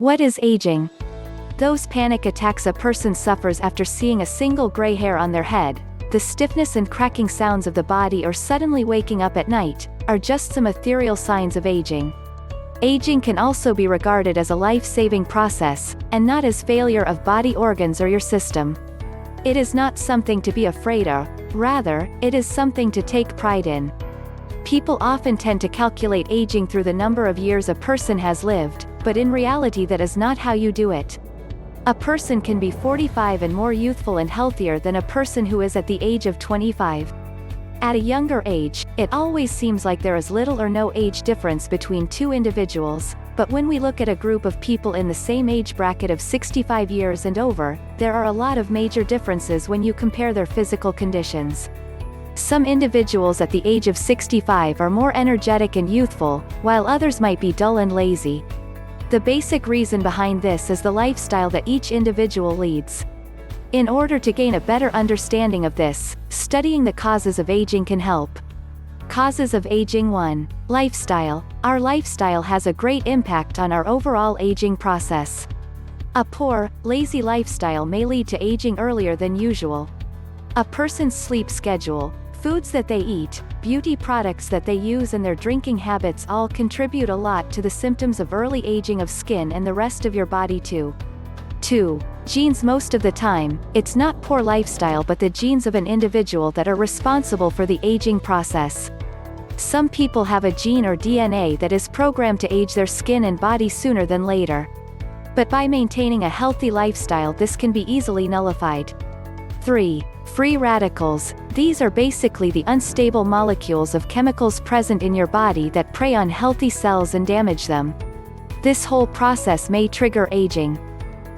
What is aging? Those panic attacks a person suffers after seeing a single gray hair on their head, the stiffness and cracking sounds of the body, or suddenly waking up at night, are just some ethereal signs of aging. Aging can also be regarded as a life-saving process, and not as failure of body organs or your system. It is not something to be afraid of, rather, it is something to take pride in. People often tend to calculate aging through the number of years a person has lived, but in reality that is not how you do it. A person can be 45 and more youthful and healthier than a person who is at the age of 25. At a younger age, it always seems like there is little or no age difference between two individuals, but when we look at a group of people in the same age bracket of 65 years and over, there are a lot of major differences when you compare their physical conditions. Some individuals at the age of 65 are more energetic and youthful, while others might be dull and lazy. The basic reason behind this is the lifestyle that each individual leads. In order to gain a better understanding of this, studying the causes of aging can help. Causes of aging. 1. Lifestyle. Our lifestyle has a great impact on our overall aging process. A poor, lazy lifestyle may lead to aging earlier than usual. A person's sleep schedule, foods that they eat, beauty products that they use, and their drinking habits all contribute a lot to the symptoms of early aging of skin and the rest of your body too. 2. Genes. Most of the time, it's not poor lifestyle but the genes of an individual that are responsible for the aging process. Some people have a gene or DNA that is programmed to age their skin and body sooner than later. But by maintaining a healthy lifestyle, this can be easily nullified. 3. Free radicals. These are basically the unstable molecules of chemicals present in your body that prey on healthy cells and damage them. This whole process may trigger aging.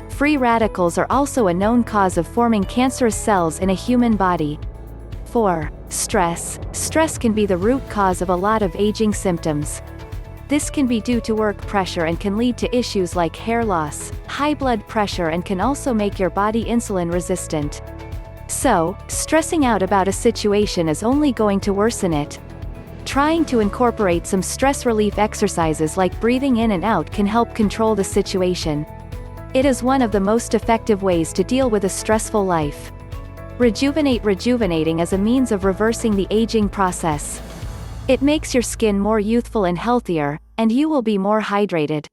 Free radicals are also a known cause of forming cancerous cells in a human body. 4. Stress. Stress can be the root cause of a lot of aging symptoms. This can be due to work pressure and can lead to issues like hair loss, high blood pressure, and can also make your body insulin resistant. So, stressing out about a situation is only going to worsen it. Trying to incorporate some stress relief exercises like breathing in and out can help control the situation. It is one of the most effective ways to deal with a stressful life. Rejuvenate. Rejuvenating as a means of reversing the aging process. It makes your skin more youthful and healthier, and you will be more hydrated.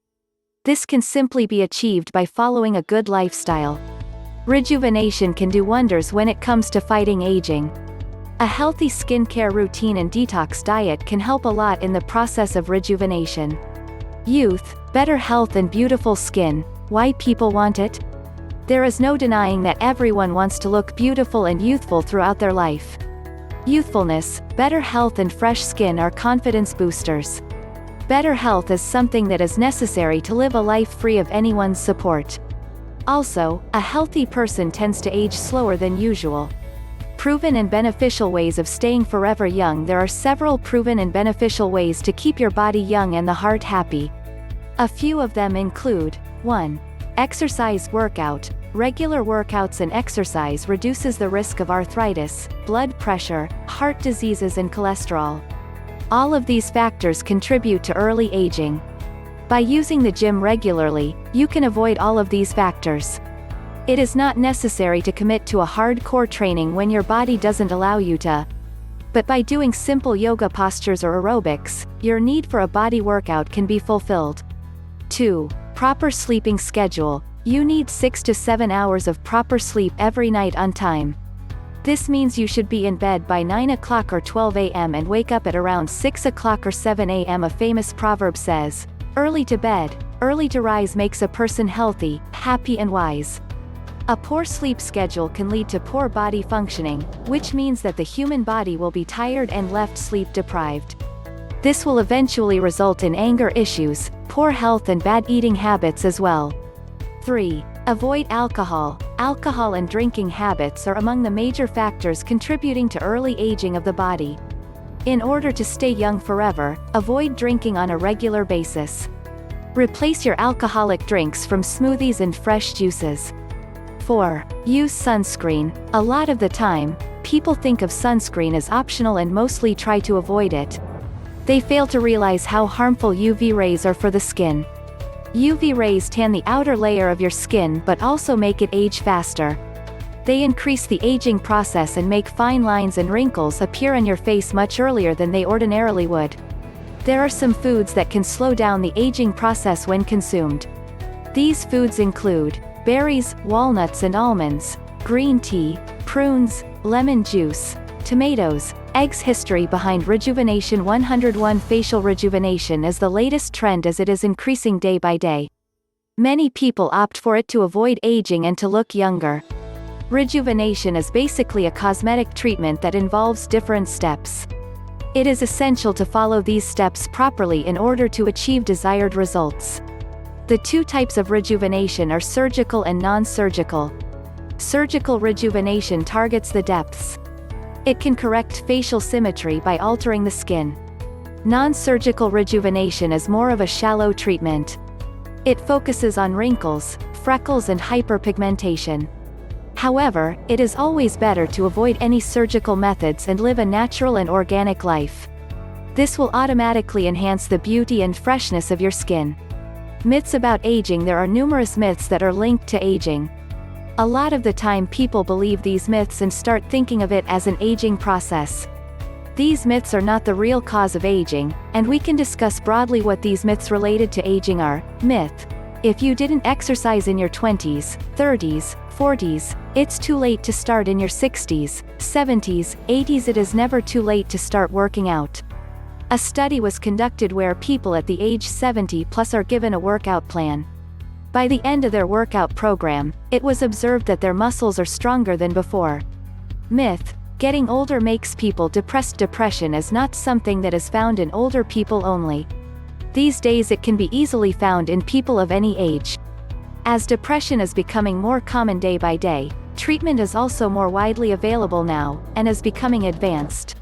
This can simply be achieved by following a good lifestyle. Rejuvenation can do wonders when it comes to fighting aging. A healthy skincare routine and detox diet can help a lot in the process of rejuvenation. Youth, better health, and beautiful skin. Why people want it? There is no denying that everyone wants to look beautiful and youthful throughout their life. Youthfulness, better health, and fresh skin are confidence boosters. Better health is something that is necessary to live a life free of anyone's support. Also, a healthy person tends to age slower than usual. Proven and beneficial ways of staying forever young. There are several proven and beneficial ways to keep your body young and the heart happy. A few of them include: 1. Exercise. Workout. Regular workouts and exercise reduces the risk of arthritis, blood pressure, heart diseases, and cholesterol. All of these factors contribute to early aging. By using the gym regularly, you can avoid all of these factors. It is not necessary to commit to a hardcore training when your body doesn't allow you to. But by doing simple yoga postures or aerobics, your need for a body workout can be fulfilled. 2. Proper sleeping schedule. You need 6 to 7 hours of proper sleep every night on time. This means you should be in bed by 9 o'clock or 12 a.m. and wake up at around 6 o'clock or 7 a.m. A famous proverb says, "Early to bed, early to rise makes a person healthy, happy, and wise." A poor sleep schedule can lead to poor body functioning, which means that the human body will be tired and left sleep deprived. This will eventually result in anger issues, poor health, and bad eating habits as well. 3. Avoid alcohol. Alcohol and drinking habits are among the major factors contributing to early aging of the body. In order to stay young forever, avoid drinking on a regular basis. Replace your alcoholic drinks from smoothies and fresh juices. 4. Use sunscreen. A lot of the time, people think of sunscreen as optional and mostly try to avoid it. They fail to realize how harmful UV rays are for the skin. UV rays tan the outer layer of your skin but also make it age faster. They increase the aging process and make fine lines and wrinkles appear on your face much earlier than they ordinarily would. There are some foods that can slow down the aging process when consumed. These foods include berries, walnuts and almonds, green tea, prunes, lemon juice, tomatoes, eggs. History behind rejuvenation. 101 Facial rejuvenation is the latest trend as it is increasing day by day. Many people opt for it to avoid aging and to look younger. Rejuvenation is basically a cosmetic treatment that involves different steps. It is essential to follow these steps properly in order to achieve desired results. The two types of rejuvenation are surgical and non-surgical. Surgical rejuvenation targets the depths. It can correct facial symmetry by altering the skin. Non-surgical rejuvenation is more of a shallow treatment. It focuses on wrinkles, freckles and hyperpigmentation. However, it is always better to avoid any surgical methods and live a natural and organic life. This will automatically enhance the beauty and freshness of your skin. Myths about aging. There are numerous myths that are linked to aging. A lot of the time people believe these myths and start thinking of it as an aging process. These myths are not the real cause of aging, and we can discuss broadly what these myths related to aging are. Myth: if you didn't exercise in your 20s, 30s, 40s, it's too late to start in your 60s, 70s, 80s. It is never too late to start working out. A study was conducted where people at the age 70 plus are given a workout plan. By the end of their workout program, it was observed that their muscles are stronger than before. Myth: getting older makes people depressed. Depression is not something that is found in older people only. These days it can be easily found in people of any age. As depression is becoming more common day by day, treatment is also more widely available now, and is becoming advanced.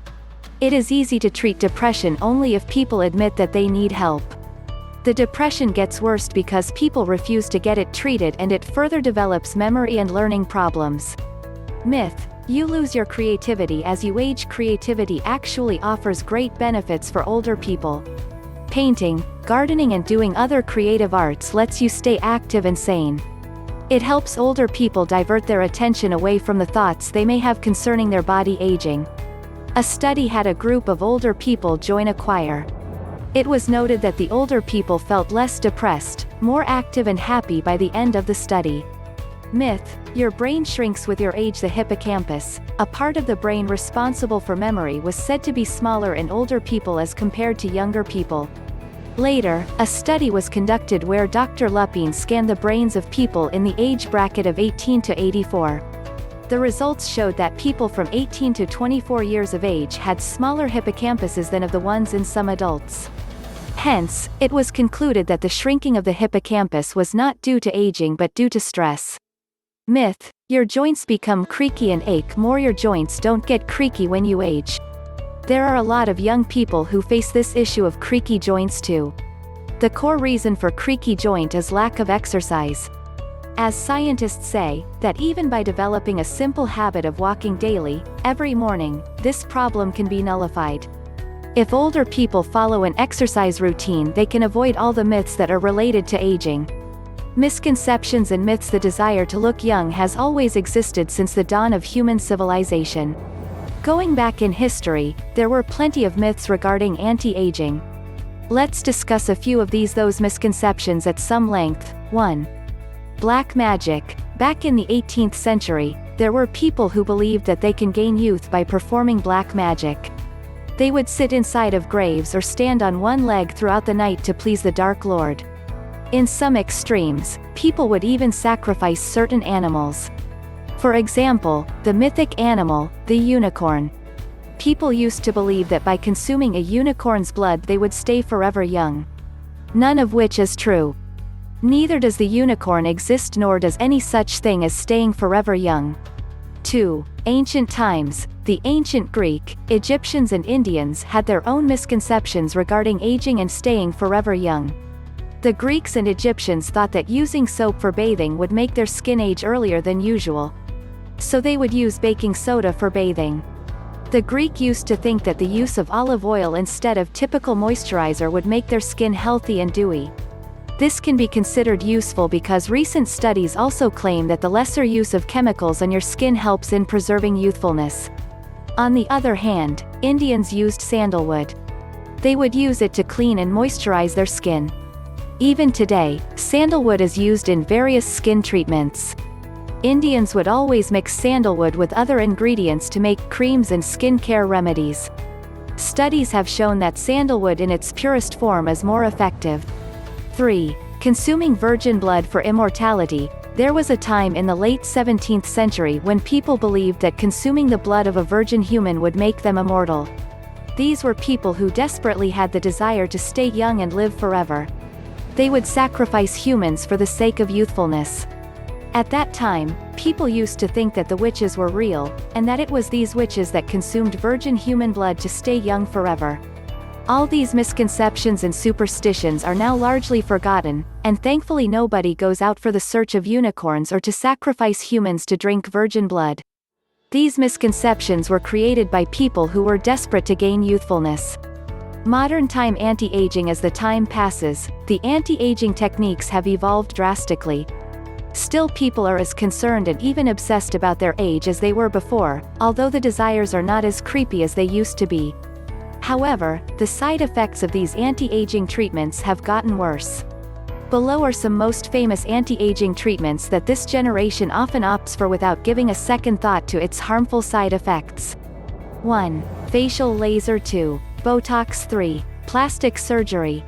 It is easy to treat depression only if people admit that they need help. The depression gets worse because people refuse to get it treated and it further develops memory and learning problems. Myth: you lose your creativity as you age. Creativity actually offers great benefits for older people. Painting, gardening and doing other creative arts lets you stay active and sane. It helps older people divert their attention away from the thoughts they may have concerning their body aging. A study had a group of older people join a choir. It was noted that the older people felt less depressed, more active and happy by the end of the study. Myth: your brain shrinks with your age. The hippocampus, a part of the brain responsible for memory, was said to be smaller in older people as compared to younger people. Later, a study was conducted where Dr. Lupine scanned the brains of people in the age bracket of 18 to 84. The results showed that people from 18 to 24 years of age had smaller hippocampuses than of the ones in some adults. Hence, it was concluded that the shrinking of the hippocampus was not due to aging but due to stress. Myth: your joints become creaky and ache more. Your joints don't get creaky when you age. There are a lot of young people who face this issue of creaky joints too. The core reason for creaky joint is lack of exercise. As scientists say, that even by developing a simple habit of walking daily, every morning, this problem can be nullified. If older people follow an exercise routine, they can avoid all the myths that are related to aging. Misconceptions and myths. The desire to look young has always existed since the dawn of human civilization. Going back in history, there were plenty of myths regarding anti-aging. Let's discuss a few of those misconceptions at some length. 1. Black magic. Back in the 18th century, there were people who believed that they can gain youth by performing black magic. They would sit inside of graves or stand on one leg throughout the night to please the Dark Lord. In some extremes, people would even sacrifice certain animals. For example, the mythic animal, the unicorn. People used to believe that by consuming a unicorn's blood they would stay forever young. None of which is true. Neither does the unicorn exist nor does any such thing as staying forever young. 2. Ancient times. The ancient Greek, Egyptians and Indians had their own misconceptions regarding aging and staying forever young. The Greeks and Egyptians thought that using soap for bathing would make their skin age earlier than usual. So they would use baking soda for bathing. The Greek used to think that the use of olive oil instead of typical moisturizer would make their skin healthy and dewy. This can be considered useful because recent studies also claim that the lesser use of chemicals on your skin helps in preserving youthfulness. On the other hand, Indians used sandalwood. They would use it to clean and moisturize their skin. Even today, sandalwood is used in various skin treatments. Indians would always mix sandalwood with other ingredients to make creams and skin care remedies. Studies have shown that sandalwood in its purest form is more effective. 3. Consuming virgin blood for immortality. There was a time in the late 17th century when people believed that consuming the blood of a virgin human would make them immortal. These were people who desperately had the desire to stay young and live forever. They would sacrifice humans for the sake of youthfulness. At that time, people used to think that the witches were real, and that it was these witches that consumed virgin human blood to stay young forever. All these misconceptions and superstitions are now largely forgotten, and thankfully nobody goes out for the search of unicorns or to sacrifice humans to drink virgin blood. These misconceptions were created by people who were desperate to gain youthfulness. Modern time anti-aging. As the time passes, the anti-aging techniques have evolved drastically. Still, people are as concerned and even obsessed about their age as they were before, although the desires are not as creepy as they used to be. However, the side effects of these anti-aging treatments have gotten worse. Below are some most famous anti-aging treatments that this generation often opts for without giving a second thought to its harmful side effects. 1. Facial laser. 2. Botox. 3. Plastic surgery.